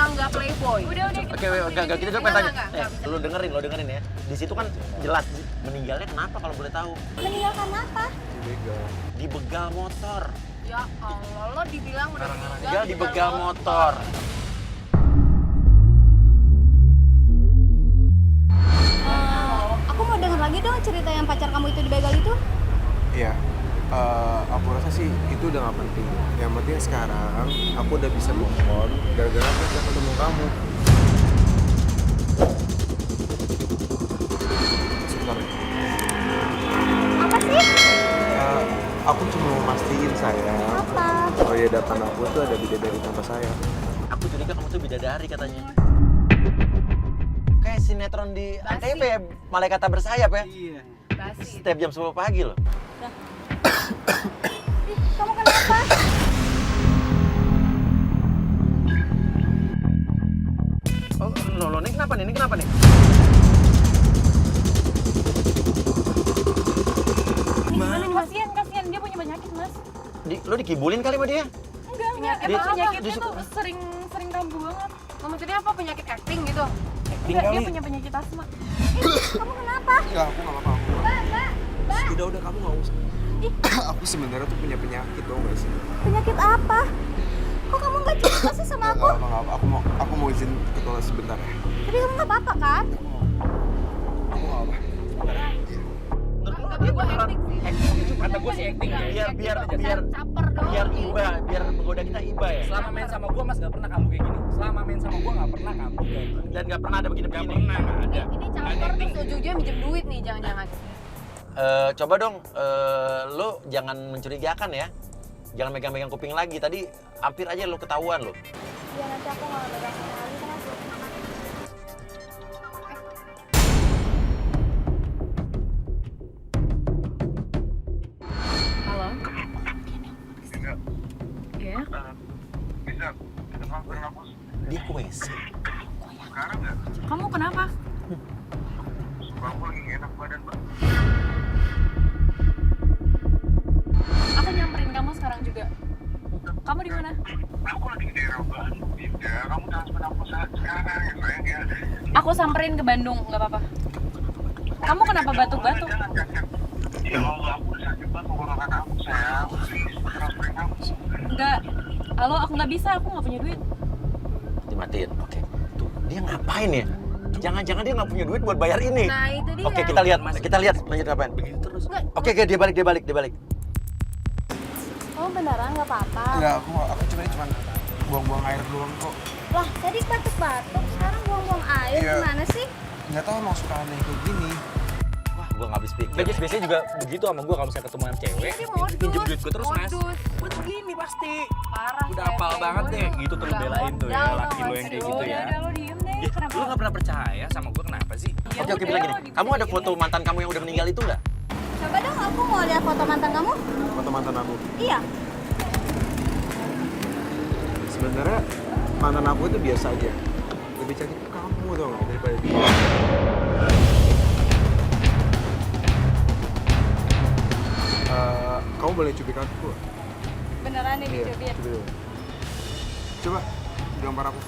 nggak playboy. Udah Oke, enggak kita pengen tanya. Lu dengerin ya. Di situ kan jelas meninggalnya kenapa kalau boleh tahu? Meninggalkan apa? Dibegal motor. Ya Allah, lo dibilang udah meninggal. Dia dibegal motor. Aku mau denger lagi dong cerita yang pacar kamu itu dibegal itu. Iya, aku rasa sih itu udah gak penting. Yang penting sekarang aku udah bisa move on gara-gara aku udah ketemu kamu. Sebentar ya. Apa sih? Aku cuma mau mastiin sayang. Apa? Oh iya, depan aku tuh ada bidadari tanpa sayang. Aku curiga kamu tuh bidadari katanya. Kayak sinetron di ANTV ya, Malaikat Tak Bersayap ya. Iya. Basi. Setiap jam 10 pagi loh. Ih, kamu kenapa? Oh, lo nih kenapa nih? Ini kenapa nih? Gimana nih? Kasian dia punya penyakit, Mas. Lo dikibulin kali sama dia? Enggak. Dia- Penyakitnya dia- tuh sering kambuh banget. Maksudnya apa, penyakit acting gitu? Enggak, dia punya penyakit asma. Kamu kenapa? Enggak, aku gak apa-apa. Mbak. Udah kamu gak usah. Aku sebenarnya tuh punya penyakit, tau gak sih? Penyakit apa? Kok kamu nggak cerita sih sama aku? Nggak apa-apa. Aku mau izin ke toilet sebentar ya. Tapi kamu nggak apa-apa kan? Aku gak apa. Tapi gue acting sih. Kata gue sih acting ya. Biar Caper doang. biar iba, biar menggoda kita iba ya. Selama main sama gue mas gak pernah kamu kayak gini. Selama main sama gue gak pernah kamu kayak gini. Dan nggak pernah ada Gak begini-begini. pernah, gak ada. Ini caper terus ujung-ujungnya minjem duit nih, jangan-jangan. Coba dong, lo jangan mencurigakan ya. Jangan megang-megang kuping lagi. Tadi hampir aja lo ketahuan lo. Ya nanti aku nggak megang lagi kan aku. Halo? Iya? Bisa, kita mampir ngampus Dia ke WC. sekarang nggak? Kamu kenapa? Sumpah aku lagi nggak enak badan, Mbak. Aku nyamperin kamu sekarang juga. Kamu di mana? Aku lagi di daerah Bandung, Dinda. Kamu transfer aku saat sekarang ya, sayang ya. Aku samperin ke Bandung, nggak apa-apa. Kamu kenapa batuk-batuk? Jangan, jangan. Ya Allah, aku udah sakit banget tenggorokan aku, sayang. Please, transferin aku. Enggak. Halo, aku nggak bisa, aku nggak punya duit. Dimatiin. Oke. Tuh, dia ngapain ya? Jangan-jangan dia nggak punya duit buat bayar ini. Nah, itu dia. Oke, kita lihat lanjut ngapain. Begitu terus. Oke, dia balik. Kamu beneran nggak apa-apa? Enggak, aku cuma buang-buang air doang kok. Lah, tadi batuk-batuk, sekarang buang-buang air. Iya. Gimana sih? Nggak tahu emang suka aneh kayak gini. Wah, gua nggak habis pikir. Udah Jess, biasanya juga begitu sama gue kalau misalnya ketemu sama cewek. Dia modus. Pinjem duit gue terus mas. Modus. Gue tuh gini pasti. Parah. Udah kayak apal banget modus. deh. Gitu tuh lu Nggak belain tuh ya modal laki tau lo gak yang sih? kayak gitu ya. Udah, lo diem deh. Ya, Kenapa? lu gak pernah percaya sama gue kenapa sih? Ya Oke, udah, bilang gini. lo di- Kamu ada foto mantan kamu yang udah meninggal itu nggak? Coba dong, aku mau lihat foto mantan kamu. Foto mantan aku. Iya. Sebenarnya mantan aku itu biasa aja. Lebih cantik kamu tau nggak daripada dia. Kamu boleh cubit aku? Beneran nih dicubit. cubit dulu. Coba gambar aku.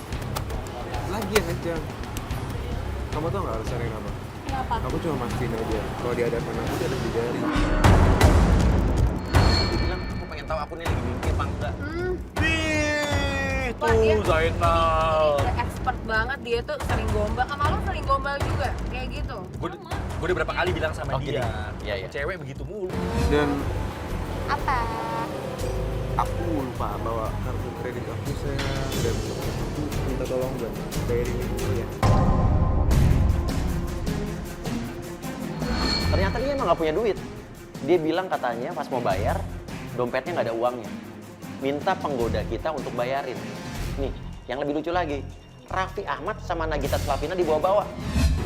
Lagian aja. Kamu tau nggak alasannya kenapa? Kenapa? Aku cuma mastiin aja. Kalau di hadapan aku dia ada bidadari. Dia bilang, aku pengen tahu aku nih lagi mimpi apa enggak. Wih, Wah, dia- tuh Zainal. Udah expert banget, dia tuh sering gombal. Sama lo sering gombal juga, kayak gitu. Gue udah berapa kali bilang sama Oh, dia. gini. Iya. Cewek begitu mulu. Dan Apa? aku lupa bawa kartu kredit aku sayang. Dan aku minta tolong buat bayarin itu ya. Ternyata dia emang nggak punya duit. Dia bilang katanya pas mau bayar, dompetnya nggak ada uangnya. Minta penggoda kita untuk bayarin. Nih, yang lebih lucu lagi, Raffi Ahmad sama Nagita Slavina dibawa-bawa.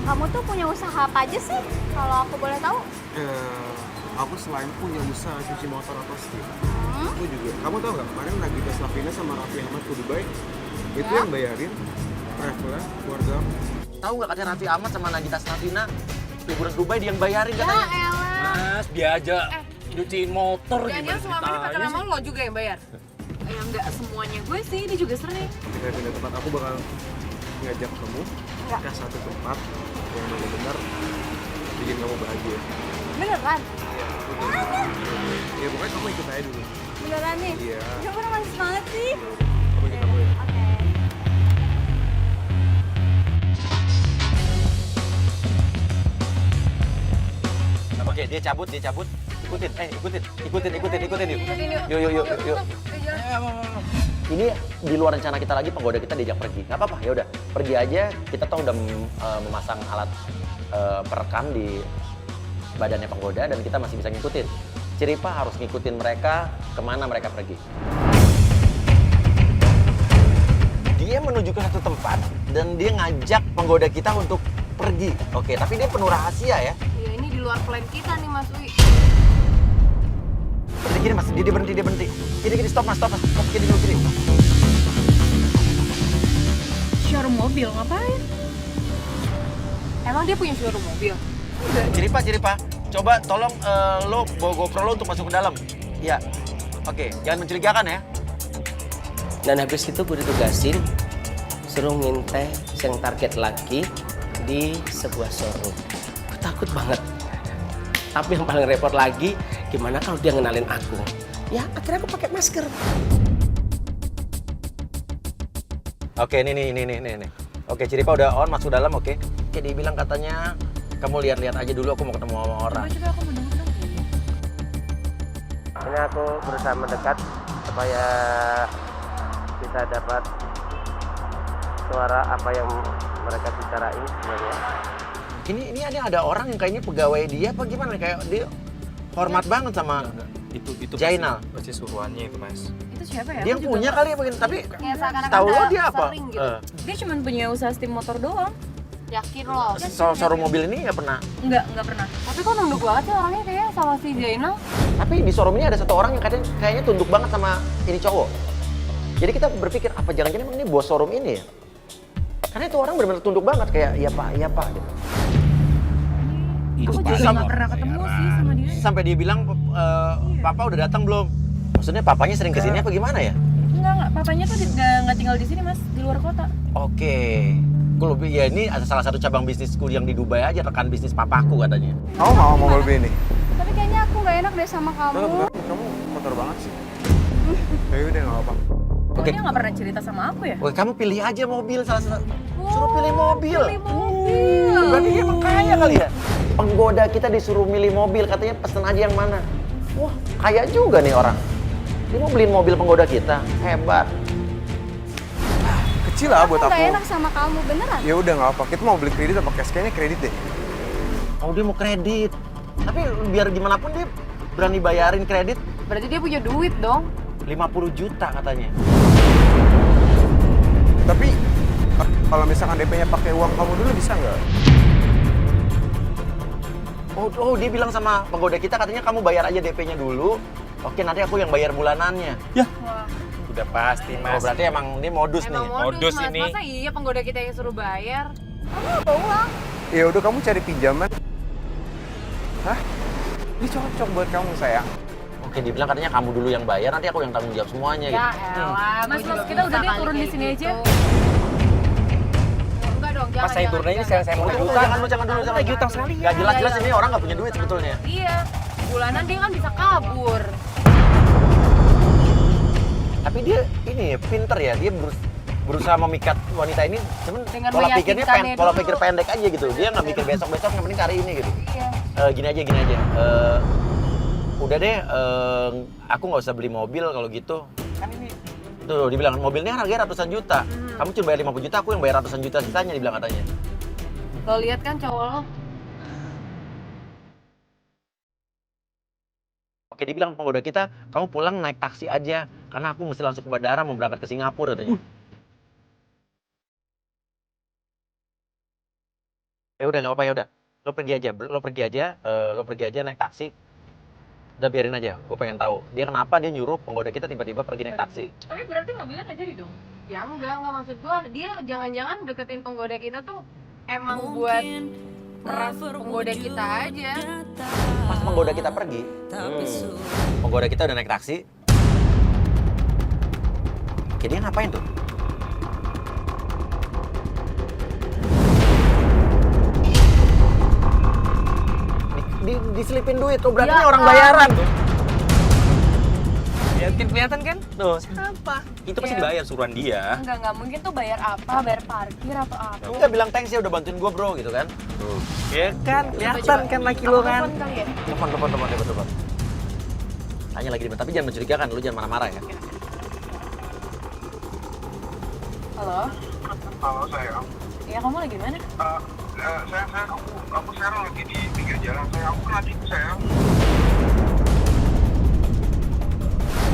Kamu tuh punya usaha apa aja sih? Kalau aku boleh tahu? Aku selain punya usaha cuci motor atau setir, aku juga. Kamu tau nggak kemarin Nagita Slavina sama Raffi Ahmad ke Dubai, itu yang bayarin traveler keluarga. Tahu nggak katanya Raffi Ahmad sama Nagita Slavina liburan Dubai dia yang bayarin Ya katanya. elah. Mas, dia aja nyuciin motor Jangan-jangan gimana selama ini pacaran ceritanya sama sih? lo juga yang bayar? Ya nggak semuanya gue sih, dia juga sering. Ketika pindah tempat, aku bakal ngajak kamu ke satu tempat yang benar-benar bikin kamu bahagia. Beneran? Ya pokoknya kamu ikut aja dulu. Beneran nih? Iya. Ya ampun, romantis banget sih. Kamu ikut aku ya. Oke. Oke, dia cabut. Ikutin yuk. Yuk. Ini di luar rencana kita lagi, penggoda kita diajak pergi. Nggak apa-apa, ya udah pergi aja. Kita tuh udah memasang alat perekam di badannya penggoda dan kita masih bisa ngikutin. Ciripa harus ngikutin mereka kemana mereka pergi. Dia menuju ke satu tempat dan dia ngajak penggoda kita untuk pergi. Oke, tapi dia penuh rahasia ya. Iya, ini di luar plan kita nih Mas Wi. Berhenti kiri mas, dia berhenti. Kiri, stop mas. Kiri dulu. Showroom mobil, ngapain? Emang dia punya showroom mobil? Ciripa, coba tolong lo bawa GoPro lo untuk masuk ke dalam. Iya, oke, jangan mencurigakan ya. Dan habis itu gue ditugasin suruh ngintai yang target lagi di sebuah showroom. Gue takut banget. Tapi yang paling repot lagi, gimana kalau dia ngenalin aku? Ya akhirnya aku pakai masker. Oke, ini. Oke, Ciripa udah on, masuk dalam, oke. Oke, dia bilang katanya, kamu lihat-lihat aja dulu, aku mau ketemu sama orang. Coba aku mendengar dong. Ini aku berusaha mendekat supaya bisa dapat suara apa yang mereka bicarain sebenarnya. Ini ada orang yang kayaknya pegawai dia apa gimana? Kayak dia hormat banget sama Itu Jainal. pasti suruhannya itu mas. Itu siapa ya? Dia Aku juga punya nggak- kali ya begini, tapi Kayak seakan-akan tahu lo ada dia apa? sering gitu. Dia cuma punya usaha steam motor doang. Yakin loh. Showroom mobil ini nggak pernah. Nggak pernah. Tapi kok nunduk banget sih orangnya kayak sama si Jainal? Tapi di showroom ini ada satu orang yang kayaknya tunduk banget sama ini cowok. Jadi kita berpikir apa jangan-jangan emang ini bos showroom ini ya? Karena itu orang benar-benar tunduk banget kayak iya pak gitu. Aku juga nggak pernah ketemu sih sama dia. Sampai dia bilang papa udah datang belum? Maksudnya papanya sering kesini apa gimana ya? Enggak. Papanya tuh nggak tinggal di sini mas, di luar kota. Oke. Gue lebih ya ini salah satu cabang bisnisku yang di Dubai aja, rekan bisnis papaku katanya. Kamu mau mobil ini? Tapi kayaknya aku nggak enak deh sama kamu. Bentar, kamu kotor banget sih. Ya udah nggak apa-apa. Oke. Dia nggak pernah cerita sama aku ya? Oke, kamu pilih aja mobil salah satu. Suruh pilih mobil. Pilih mobil. Berarti dia emang kaya kali ya? Penggoda kita disuruh milih mobil, katanya pesen aja yang mana. Wah, kaya juga nih orang. Dia mau beliin mobil penggoda kita, hebat. Kecil lah buat Aku aku. nggak enak sama kamu, beneran. Ya udah nggak apa. Kita mau beli kredit apa cash? Kayaknya kredit deh. Oh, dia mau kredit. Tapi biar gimana pun dia berani bayarin kredit Berarti dia punya duit dong. 50 juta katanya. Tapi kalau misalkan DP-nya pakai uang kamu dulu bisa nggak? Oh, dia bilang sama penggoda kita katanya kamu bayar aja DP-nya dulu. Oke, nanti aku yang bayar bulanannya. Wah, Udah pasti Oh, mas. berarti emang ini modus nih. emang Modus Mas. ini. Masa iya penggoda kita yang suruh bayar? Kamu bawa uang. Ya udah kamu cari pinjaman. Hah? Ini cocok buat kamu sayang. Oke, dia bilang katanya kamu dulu yang bayar, nanti aku yang tanggung jawab semuanya Ya gitu. elah, Mas, gua juga kita udah bisa deh kali turun di kayak sini aja. gitu. Enggak dong, jangan. Pas saya turun aja saya mau Udah, juta. jangan dulu. Lagi utang sekali. Gak jelas-jelas ini orang nggak punya duit sebetulnya. Iya, bulanan dia kan bisa kabur. Tapi dia ini pinter ya, dia berusaha memikat wanita ini, cuman Dengan pola pikirnya meyakinkannya pola dulu. pikir pendek aja gitu. Dia nggak mikir besok-besok, yang penting hari ini gitu. Iya. Gini aja. Udah deh, aku nggak usah beli mobil kalau gitu. Kan ini tuh dibilang mobilnya harganya ratusan juta. Kamu cuma bayar 50 juta, aku yang bayar ratusan juta sisanya, dibilang katanya. Lo lihat kan cowok lo? Oke, dibilang penggoda kita, kamu pulang naik taksi aja karena aku mesti langsung ke bandara mau berangkat ke Singapura katanya. Ya udah nggak apa-apa, ya udah. Lo pergi aja naik taksi. Udah biarin aja, gue pengen tahu dia kenapa dia nyuruh penggoda kita tiba-tiba pergi naik taksi. Tapi berarti mobilnya nggak jadi dong? Ya enggak maksud gua. Dia jangan-jangan deketin penggoda kita tuh emang buat meras penggoda kita aja. Pas penggoda kita pergi, penggoda kita udah naik taksi. Oke, dia ngapain tuh? Diselipin duit, tuh berarti ini orang bayaran. Ya kan kelihatan kan? Tuh, Apa? itu pasti dibayar suruhan dia. Enggak mungkin tuh bayar apa, bayar parkir atau apa. Enggak bilang thanks ya udah bantuin gua bro gitu kan. Tuh. Ya kan, kelihatan kan laki lo kan. Telepon kali ya? Telepon. Tanya lagi tapi jangan mencurigakan, lu jangan marah-marah ya. Halo? Halo sayang. Iya, kamu lagi mana? Sayang, aku sekarang lagi di pinggir jalan. Sayang, aku kena tipu sayang.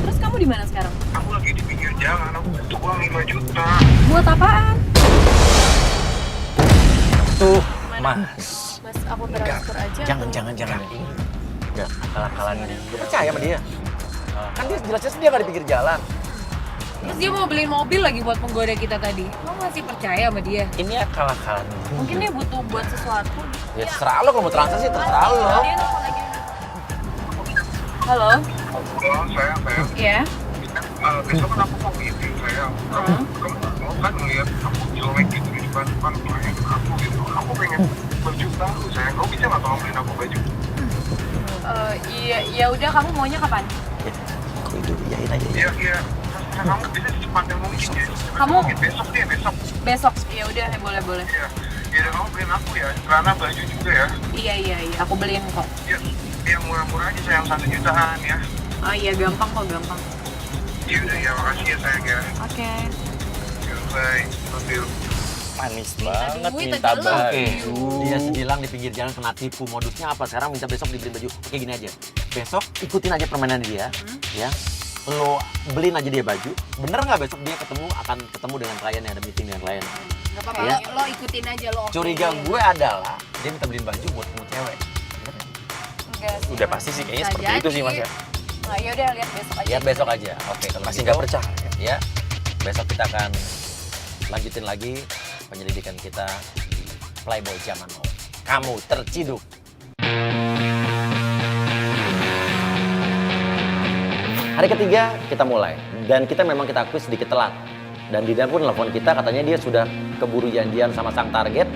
Terus kamu di mana sekarang? Aku lagi di pinggir jalan. Aku butuh uang 5 juta. Buat apaan? Tuh, Mas. Mas, aku transfer aja. jangan. Enggak, akal-akalan dia. Lu percaya sama dia? Kan dia jelasnya dia nggak di pinggir jalan. Terus dia mau beliin mobil lagi buat penggoda kita tadi. Lo masih percaya sama dia? Ini akal-akalan. Mungkin dia butuh buat sesuatu. Ya terserah lo, kalau mau transfer sih terserah lo. Dia nelfon lagi. Halo? Oh, sayang. Iya? Besok kan aku mau meeting sayang. Kamu mau kan ngeliat aku jelek gitu di depan klien aku gitu. Aku pengen baju baru sayang. Kamu bisa nggak tolong beliin aku baju? Iya udah, kamu maunya kapan? Ya, kok itu iyain aja ya. Iya. Kamu bisa secepatnya mungkin ya. Kamu- Mungkin besok. Besok. Ya udah, boleh. Iya. Ya udah kamu beliin aku ya. Celana baju juga ya. Iya, aku beliin kok. Ya, yang murah-murah aja sayang 1 jutaan ya. Oh iya, gampang. Ya udah ya, makasih ya sayang ya. Oke. Ya, bye. Love you. Manis banget duit minta aja lo. baju. Dia bilang di pinggir jalan kena tipu. Modusnya apa? Sekarang minta besok dibeliin baju. Oke gini aja. Besok ikutin aja permainan dia, ya. Lo beliin aja dia baju. Bener nggak besok dia akan ketemu dengan klien, ada meeting dengan klien. Gak apa-apa, Iya. lo ikutin aja lo. Curiga gue adalah dia minta beliin baju buat ketemu cewek. Enggak sih. Udah pasti sih kayaknya Bisa seperti itu sih jadi. Mas ya. Nah, ya udah lihat besok aja. Lihat besok aja. Oke, kalau masih nggak percaya, ya. Besok kita akan lanjutin lagi penyelidikan kita di Playboy Zaman Now. Kamu terciduk. Hari ketiga kita mulai dan kita akui sedikit telat. Dan Dinda pun telepon kita, katanya dia sudah keburu janjian sama sang target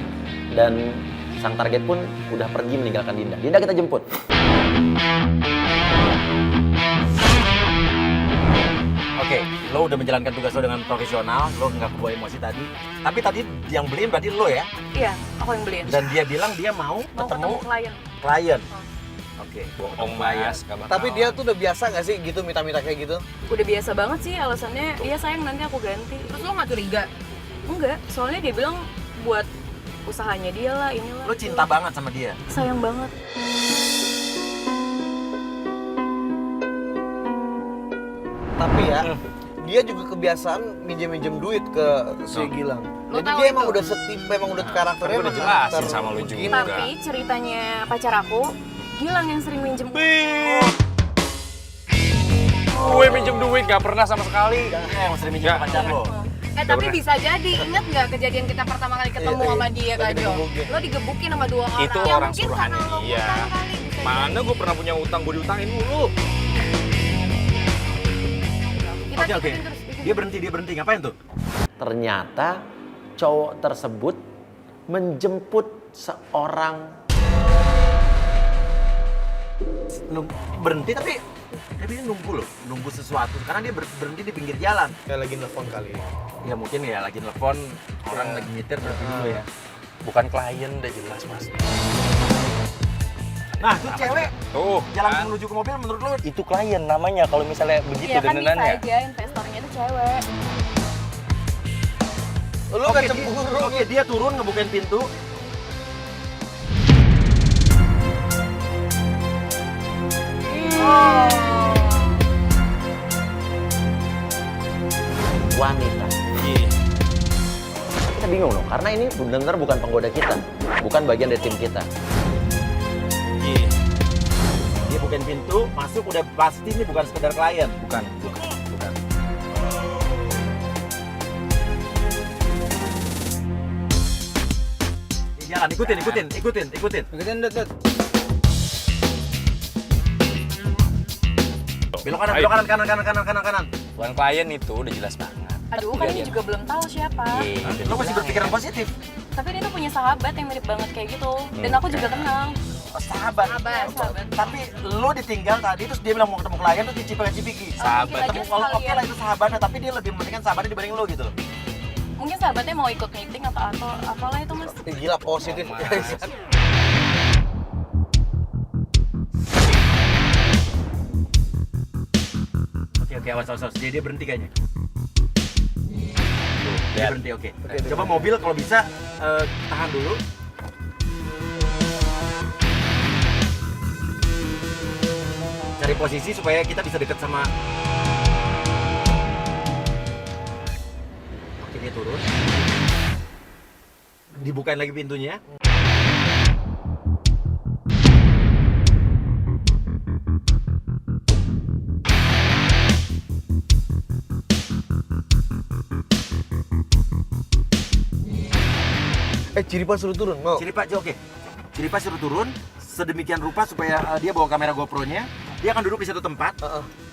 dan sang target pun udah pergi meninggalkan Dinda. Dinda kita jemput. Oke, lo udah menjalankan tugas lo dengan profesional, lo nggak kebawa emosi tadi. Tapi tadi yang beliin berarti lo ya? Iya, aku yang beliin. Dan dia bilang dia mau ketemu klien. klien. Oke, Bohong Mas, gak bakal. Tapi dia tuh udah biasa nggak sih gitu minta-minta kayak gitu? Udah biasa banget sih alasannya. Iya sayang, nanti aku ganti. Terus lo gak curiga? Enggak, soalnya dia bilang buat usahanya dia lah, inilah. lo cinta banget sama dia. Sayang banget. Tapi ya, dia juga kebiasaan minjem duit ke si Gilang. Lo Jadi tahu dia itu? emang udah setipe, emang udah karakternya Kan gua udah emang jelasin karakter sama lu juga. begini. Tapi ceritanya pacar aku, Gilang yang sering minjem. Gue minjem duit gak pernah sama sekali. Dia yang sering minjem Nggak. pacar lo. Tapi bisa jadi, inget gak kejadian kita pertama kali ketemu Iya, sama dia lagi Kak Jo? digebukin. Lo digebukin sama 2 orang. Itu Ya orang mungkin suruhannya karena lo dia. utang kali, bisa Mana gue pernah punya utang, gue diutangin mulu. jadi. Kita Oke. ikutin terus. Dia berhenti. Ngapain tuh? Ternyata cowok tersebut menjemput seorang berhenti tapi dia nunggu sesuatu karena dia berhenti di pinggir jalan. Kayak lagi nelfon kali. Ya mungkin ya lagi telepon orang lagi nyetir berhenti dulu ya. Bukan klien, udah jelas Mas. Nah, tuh cewek Tuh, jalan kan. menuju ke mobil menurut lu Itu klien namanya kalau misalnya begitu Iya kan bisa dandanannya. aja, investornya tuh cewek. Lu kan cemburu. Oke, dia turun ngebukain pintu. Wanita. Iya. Kita bingung loh, karena ini benar-benar bukan penggoda kita, bukan bagian dari tim kita. Iya. Dia bukain pintu, masuk udah pasti ini bukan sekedar klien. Bukan. Dia jalan, ikutin. Ikutin, Dut. Belok kanan. Ayo. Kanan. Bukan klien itu udah jelas banget. Aduh, kan ini juga belum tahu siapa. Lo masih berpikiran positif. Tapi dia tuh punya sahabat yang mirip banget kayak gitu. Dan aku juga kenal. Sahabat. Tapi lo ditinggal tadi terus dia bilang mau ketemu klien terus dicipika-cipiki. Sahabat. Ketemu kalau oke lah itu sahabatnya, tapi dia lebih mementingkan sahabatnya dibanding lo gitu. Mungkin sahabatnya mau ikut meeting atau apalah itu, Mas. Gila positif. Oke, awas. Dia berhenti kayaknya. Dia berhenti, oke. Coba mobil kalau bisa tahan dulu. Cari posisi supaya kita bisa deket sama. Oke, dia turun. Dibukain lagi pintunya. Ciri pas suruh turun, mau? Ciri Pak suruh turun sedemikian rupa supaya dia bawa kamera GoPro-nya. Dia akan duduk di satu tempat.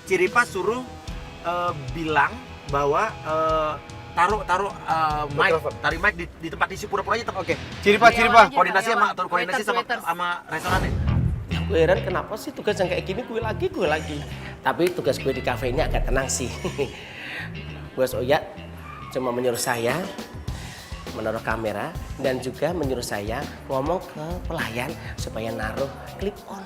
Ciri Pak suruh bilang bahwa taruh mic di tempat isi pura-pura aja. Oke. Ciri Pak. Koordinasi sama restorannya. Yang gue heran kenapa sih tugas yang kayak gini gue lagi. Tapi tugas gue di kafe ini agak tenang sih. Bos Oya cuma menyuruh saya menaruh kamera dan juga menyuruh saya ngomong ke pelayan supaya naruh clip on.